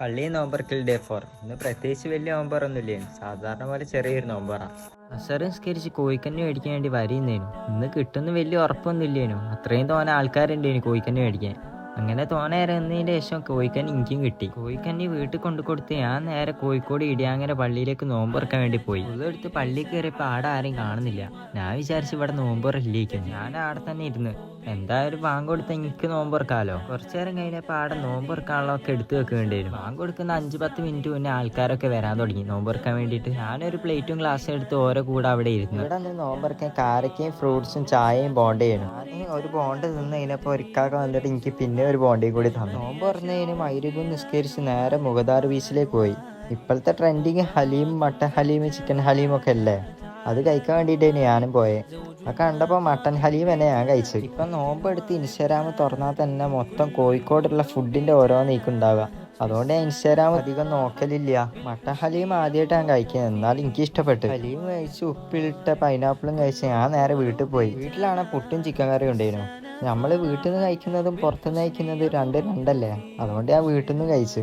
പള്ളി നോമ്പർക്കൽ ഡേ 4 ഇന്ന് പ്രത്യേകിച്ച് വലിയ നോമ്പറൊന്നുമില്ലേ, സാധാരണ പോലെ ചെറിയൊരു നോമ്പറാ. അസറ് നിസ്കരിച്ച് കോഴിക്കഞ്ഞി മേടിക്കാൻ വേണ്ടി വരിയുന്നേനു. ഇന്ന് കിട്ടുന്ന വലിയ ഉറപ്പൊന്നും ഇല്ലേനു. അത്രയും തോനെ ആൾക്കാരുണ്ടേനു കോഴിക്കഞ്ഞി മേടിക്കാൻ. അങ്ങനെ തോനെ ഇറങ്ങുന്നതിന് ശേഷം കോഴിക്കഞ്ഞി എനിക്കും കിട്ടി. കോഴിക്കഞ്ഞി വീട്ടിൽ കൊണ്ടു കൊടുത്ത് ഞാൻ നേരെ കോഴിക്കോട് ഇടിയാങ്ങര പള്ളിയിലേക്ക് നോമ്പറക്കാൻ വേണ്ടി പോയി. ഇതെടുത്ത് പള്ളിയിൽ കയറിയപ്പോൾ ആടെ ആരെയും കാണുന്നില്ല. ഞാൻ വിചാരിച്ചു ഇവിടെ നോമ്പറില്ലേക്കും. ഞാൻ ആടെ തന്നെ ഇരുന്ന് എന്തായാലും ബാങ്ക് കൊടുത്ത എനിക്ക് നോമ്പറക്കാലോ. കുറച്ചു നേരം കഴിഞ്ഞപ്പോൾ ആടെ നോമ്പറക്കാനുള്ളതൊക്കെ എടുത്തു വെക്കേണ്ടി വരും. ബാങ്ക് കൊടുക്കുന്ന 5-10 മിനിറ്റ് മുന്നേ ആൾക്കാരൊക്കെ വരാൻ തുടങ്ങി നോമ്പറക്കാൻ വേണ്ടിയിട്ട്. ഞാനൊരു പ്ലേറ്റും ഗ്ലാസ്സും എടുത്ത് ഓരോ കൂടെ അവിടെ ഇരുന്നു. ഇവിടെ നിന്ന് നോമ്പറക്കാൻ കാരക്കയും ഫ്രൂട്ട്സും ചായയും ബോണ്ട് ചെയ്യണം. ഞാൻ ഒരു ബോണ്ട് നിന്ന് കഴിഞ്ഞപ്പോൾ ഒരിക്കാക്ക വന്നിട്ട് എനിക്ക് പിന്നെ ഒരു ബോണ്ടിയും കൂടി തന്നു. നോമ്പ് പറഞ്ഞതിന് മഗ്‌രിബ് നിസ്കരിച്ച് നേരെ മുഗദാർ ബീച്ചിലേക്ക് പോയി. ഇപ്പോഴത്തെ trending Haleem, mutton Haleem, chicken Haleem ഒക്കെ അല്ലേ, അത് കഴിക്കാൻ വേണ്ടിയിട്ടാണ് ഞാനും പോയത്. അത് കണ്ടപ്പോൾ മട്ടൻ ഹലീം തന്നെ ഞാൻ കഴിച്ചു. ഇപ്പം നോമ്പ് എടുത്ത് ഇൻസ്റ്റാഗ്രാം തുറന്നാൽ തന്നെ മൊത്തം കോഴിക്കോടുള്ള ഫുഡിൻ്റെ ഓരോ നീക്കുണ്ടാവുക. അതുകൊണ്ട് ഞാൻ ഇൻസ്റ്റാഗ്രാം അധികം നോക്കലില്ല. മട്ടൻ ഹലീം ആദ്യമായിട്ട് ഞാൻ കഴിക്കുന്നത്, എന്നാൽ എനിക്ക് ഇഷ്ടപ്പെട്ടു. ഹലീം കഴിച്ച് ഉപ്പിലിട്ട പൈനാപ്പിളും കഴിച്ച് ഞാൻ നേരെ വീട്ടിൽ പോയി. വീട്ടിലാണ് പുട്ടും ചിക്കൻ കറിയും ഉണ്ടായിരുന്നു. നമ്മൾ വീട്ടിൽ നിന്ന് കഴിക്കുന്നതും പുറത്തുനിന്ന് കഴിക്കുന്നതും രണ്ടല്ലേ, അതുകൊണ്ട് ഞാൻ വീട്ടിൽ നിന്ന് കഴിച്ചു.